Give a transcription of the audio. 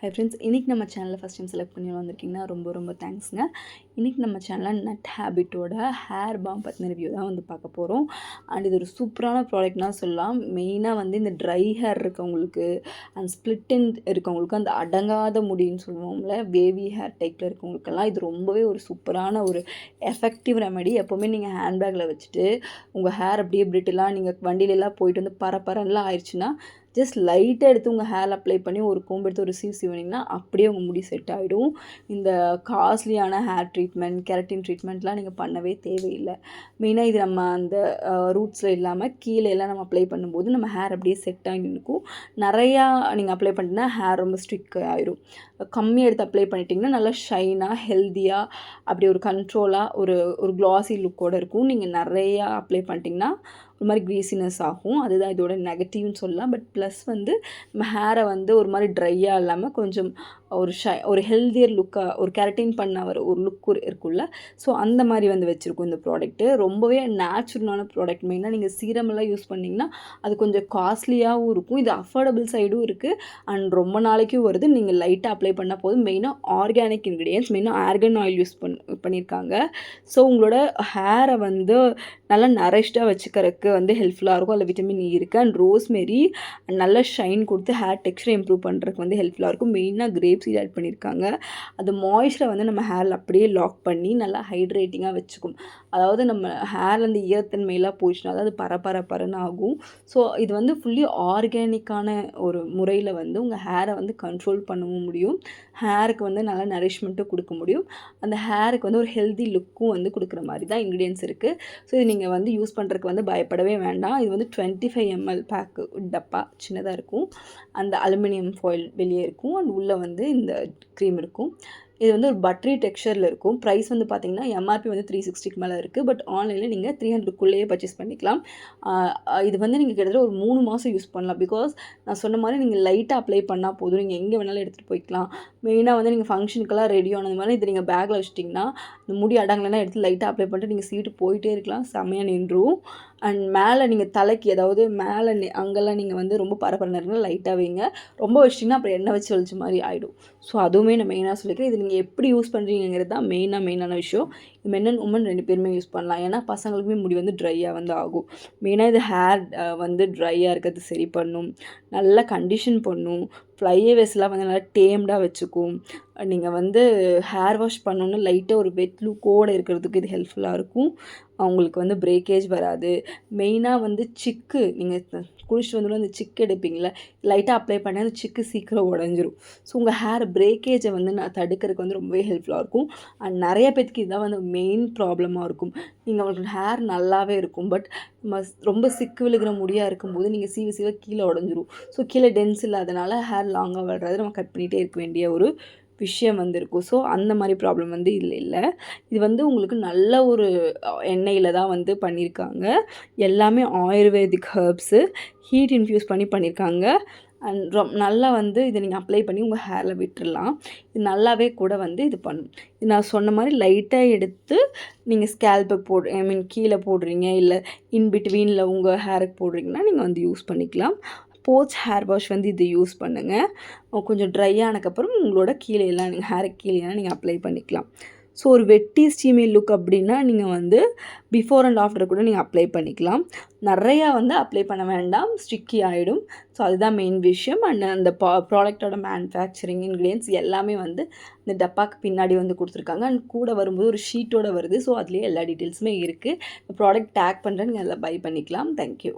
Hi friends, இன்றைக்கி நம்ம சேனலில் ஃபஸ்ட் டைம் செலக்ட் பண்ணி வந்திருக்கீங்கன்னா ரொம்ப ரொம்ப தேங்க்ஸுங்க. இன்றைக்கி நம்ம சேனலில் நட் ஹேபிட்டோட ஹேர் பாம் பற்றின ரிவ்யூ தான் வந்து பார்க்க போகிறோம். அண்ட் இது ஒரு சூப்பரான ப்ராடக்ட்னால் சொல்லலாம். மெயினாக வந்து இந்த ட்ரை ஹேர் இருக்கவங்களுக்கு அண்ட் ஸ்ப்ளிட் எண்ட் இருக்கவங்களுக்கு, அந்த அடங்காத முடின்னு சொல்லுவோம்ல, வேவி ஹேர் டைப்பில் இருக்கவங்களுக்கெல்லாம் இது ரொம்பவே ஒரு சூப்பரான ஒரு எஃபெக்டிவ் ரெமெடி. எப்போவுமே நீங்கள் ஹேண்ட்பேக்கில் வச்சுட்டு உங்கள் ஹேர் அப்படியே பிரிட்டெலாம் நீங்கள் வண்டியிலலாம் போயிட்டு வந்து பரப்பரன்லாம் ஆயிடுச்சுன்னா ஜஸ்ட் லைட்டாக எடுத்து உங்கள் ஹேர் அப்ளை பண்ணி ஒரு கோம்பு எடுத்து ஒரு சீவினிங்கன்னா அப்படியே உங்கள் முடி செட் ஆகிடும். இந்த காஸ்ட்லியான ஹேர் ட்ரீட்மெண்ட், கெரட்டின் ட்ரீட்மெண்ட்லாம் நீங்கள் பண்ணவே தேவையில்லை. மெயினாக இது நம்ம அந்த ரூட்ஸில் இல்லாமல் கீழே எல்லாம் நம்ம அப்ளை பண்ணும்போது நம்ம ஹேர் அப்படியே செட் ஆகி நிற்கும். நிறையா நீங்கள் அப்ளை பண்ணிட்டீங்கன்னா ஹேர் ரொம்ப ஸ்ட்ரிக் ஆகிடும். கம்மியாக எடுத்து அப்ளை பண்ணிட்டீங்கன்னா நல்லா ஷைனாக, ஹெல்த்தியாக, அப்படி ஒரு கண்ட்ரோலாக ஒரு ஒரு க்ளாஸி லுக்கோடு இருக்கும். நீங்கள் நிறையா அப்ளை பண்ணிட்டீங்கன்னா ஒரு மாதிரி க்ரீஸினஸ் ஆகும். அதுதான் இதோட நெகட்டிவ்னு சொல்லலாம். பட் ப்ளஸ் வந்து நம்ம ஹேரை வந்து ஒரு மாதிரி ட்ரையாக இல்லாமல் கொஞ்சம் ஒரு ஹெல்தியர் லுக்காக, ஒரு கெரட்டின் பண்ண ஒரு லுக் இருக்குல்ல, ஸோ அந்த மாதிரி வந்து வச்சுருக்கும் இந்த ப்ராடக்ட்டு. ரொம்பவே நேச்சுரலான ப்ராடக்ட். மெயினாக நீங்கள் சீரமெல்லாம் யூஸ் பண்ணிங்கன்னா அது கொஞ்சம் காஸ்ட்லியாகவும் இருக்கும். இது அஃபோர்டபுள் சைடும் இருக்குது அண்ட் ரொம்ப நாளைக்கும் வருது. நீங்கள் லைட்டாக அப்ளை பண்ணால் போதும். மெயினாக ஆர்கானிக் இன்க்ரீடியன்ஸ், மெயினாக ஆர்கன் ஆயில் யூஸ் பண்ணியிருக்காங்க. ஸோ உங்களோட ஹேரை வந்து நல்லா நரிஷ்டாக வச்சுக்கிறதுக்கு வந்து ஹெல்ப்ஃபுல்லாக இருக்கும். அதில் விட்டமின் இ இருக்குது அண்ட் ரோஸ்மெரி நல்ல ஷைன் கொடுத்து ஹேர் டெக்ஸ்சரை இம்ப்ரூவ் பண்ணுறதுக்கு வந்து ஹெல்ப்ஃபுல்லாக இருக்கும். மெயினாக கிரேப் சீட் ஆட் பண்ணியிருக்காங்க. அது மாய்ஸ்சரை வந்து நம்ம ஹேரில் அப்படியே லாக் பண்ணி நல்லா ஹைட்ரேட்டிங்காக வச்சுக்கும். அதாவது நம்ம ஹேரில் அந்த ஈரத்தன்மையெல்லாம் போயிடுச்சுன்னா அது பரன்னு ஆகும். ஸோ இது வந்து ஃபுல்லி ஆர்கானிக்கான ஒரு முறையில் வந்து உங்கள் ஹேரை வந்து கண்ட்ரோல் பண்ணவும் முடியும். ஹேருக்கு வந்து நல்லா நரிஷ்மெண்ட்டும் கொடுக்க முடியும். அந்த ஹேருக்கு வந்து ஒரு ஹெல்தி லுக்கும் வந்து கொடுக்குற மாதிரி தான் இன்க்ரீடியன்ஸ் இருக்குது. ஸோ இது நீங்கள் வந்து யூஸ் பண்ணுறதுக்கு வந்து பயப்படவே வேண்டாம். இது வந்து 25 ml பேக்கு டப்பா சின்னதாக இருக்கும். அந்த அலுமினியம் ஃபாயில் வெளியே இருக்கும் அண்ட் உள்ளே வந்து இந்த க்ரீம் இருக்கும். இது வந்து ஒரு பட்டரி டெக்ஸ்சரில் இருக்கும். ப்ரைஸ் வந்து பார்த்திங்கன்னா எம்ஆர்பி வந்து 360க்கு மேலே இருக்குது. பட் ஆன்லைனில் நீங்கள் 300க்குள்ளேயே பர்ச்சேஸ் பண்ணிக்கலாம். இது வந்து நீங்கள் கிட்டத்தட்ட ஒரு 3 மாதம் யூஸ் பண்ணலாம். பிகாஸ் நான் சொன்ன மாதிரி நீங்கள் லைட்டாக அப்ளை பண்ணால் போதும். நீங்கள் எங்கே வேணாலும் எடுத்துகிட்டு போய்க்கலாம். மெயினாக வந்து நீங்கள் ஃபங்க்ஷனுக்கெல்லாம் ரெடி ஆனது மாதிரி இது நீங்கள் பேக்கில் வச்சிட்டிங்கன்னா இந்த முடி அடங்கலைன்னா எடுத்து லைட்டாக அப்ளை பண்ணிட்டு நீங்கள் சீட்டு போயிட்டே இருக்கலாம். செம்மையாக நின்றும். அண்ட் மேலே நீங்கள் தலைக்கு, அதாவது மேலே அங்கெல்லாம் நீங்கள் வந்து ரொம்ப பரபரன்னு இருக்குன்னா லைட்டாக வைங்க. ரொம்ப வச்சிட்டிங்கன்னா அப்புறம் எண்ணெய் வச்சு வலிச்ச மாதிரி ஆகிடும். ஸோ அதுவுமே நான் மெயினாக சொல்லிக்கிறேன். இது நீங்கள் எப்படி யூஸ் பண்ணுறீங்கிறது தான் மெயினான விஷயம். மென் அண்ட் உமன் 2 பேருமே யூஸ் பண்ணலாம். ஏன்னா பசங்களுக்குமே முடி வந்து ட்ரையாக வந்து ஆகும். மெயினாக இது ஹேர் வந்து ட்ரையாக இருக்கிறது சரி பண்ணும், நல்லா கண்டிஷன் பண்ணும், ஃப்ளைவேஸ்லாம் வந்து நல்லா டேம்டாக வச்சுக்கும். நீங்கள் வந்து ஹேர் வாஷ் பண்ணோன்னா லைட்டாக ஒரு வெட் லுக்கோடு இருக்கிறதுக்கு இது ஹெல்ப்ஃபுல்லாக இருக்கும். அவங்களுக்கு வந்து பிரேக்கேஜ் வராது. மெயினாக வந்து சிக்கு, நீங்கள் குளிச்சுட்டு வந்தோடனே அந்த சிக்கு எடுப்பீங்களே, லைட்டாக அப்ளை பண்ணால் அந்த சிக்கு சீக்கிரம் உடஞ்சிரும். ஸோ உங்கள் ஹேர் பிரேக்கேஜை வந்து நான் தடுக்கிறதுக்கு வந்து ரொம்பவே ஹெல்ப்ஃபுல்லாக இருக்கும். அண்ட் நிறைய பேருக்கு இதுதான் வந்து மெயின் ப்ராப்ளமாக இருக்கும். நீங்கள் உங்களுக்கு ஹேர் நல்லாவே இருக்கும், பட் ரொம்ப சிக்கு விழுகிற முடியாக இருக்கும்போது நீங்கள் சீவ கீழே உடஞ்சிரும். ஸோ கீழே டென்ஸ் இல்லாதனால ஹேர் லாங்காக வளர்றது நம்ம கட் பண்ணிகிட்டே இருக்க வேண்டிய ஒரு விஷயம் வந்து இருக்கும். ஸோ அந்த மாதிரி ப்ராப்ளம் வந்து இதில் இல்லை. இது வந்து உங்களுக்கு நல்ல ஒரு எண்ணெயில் தான் வந்து பண்ணியிருக்காங்க. எல்லாமே ஆயுர்வேதிக் ஹெர்ப்ஸு ஹீட் இன்ஃப்யூஸ் பண்ணியிருக்காங்க. அண்ட் நல்லா வந்து இதை நீங்கள் அப்ளை பண்ணி உங்கள் ஹேரில் விட்டுடலாம். இது நல்லாவே கூட வந்து இது பண்ணும். இது நான் சொன்ன மாதிரி லைட்டாக எடுத்து நீங்கள் ஸ்கேல்புக்கு கீழே போடுறீங்க, இல்லை இன்பிட்வீனில் உங்கள் ஹேருக்கு போடுறீங்கன்னா நீங்கள் வந்து யூஸ் பண்ணிக்கலாம். போர்ட்ஸ் ஹேர் வாஷ் வந்து இது யூஸ் பண்ணுங்கள். கொஞ்சம் ட்ரை ஆனதுக்கப்புறம் உங்களோட கீழேலாம் நீங்கள் ஹேருக்கு கீழேலாம் நீங்கள் அப்ளை பண்ணிக்கலாம். ஸோ ஒரு வெட்டி ஸ்டீமி லுக் அப்படின்னா நீங்கள் வந்து பிஃபோர் அண்ட் ஆஃப்டர் கூட நீங்கள் அப்ளை பண்ணிக்கலாம். நிறையா வந்து அப்ளை பண்ண வேண்டாம், ஸ்டிக்கி ஆகிடும். ஸோ அதுதான் மெயின் விஷயம். அண்ட் அந்த ப்ராடக்டோட மேனுஃபேக்சரிங் இன்க்ரீடியன்ஸ் எல்லாமே வந்து இந்த டப்பாக்கு பின்னாடி வந்து கொடுத்துருக்காங்க. அண்ட் கூட வரும்போது ஒரு ஷீட்டோடு வருது. ஸோ அதுலேயே எல்லா டீட்டெயில்ஸுமே இருக்குது. ப்ராடக்ட் டேக் பண்ணுறேன், நீங்கள் அதில் பை பண்ணிக்கலாம். தேங்க்யூ.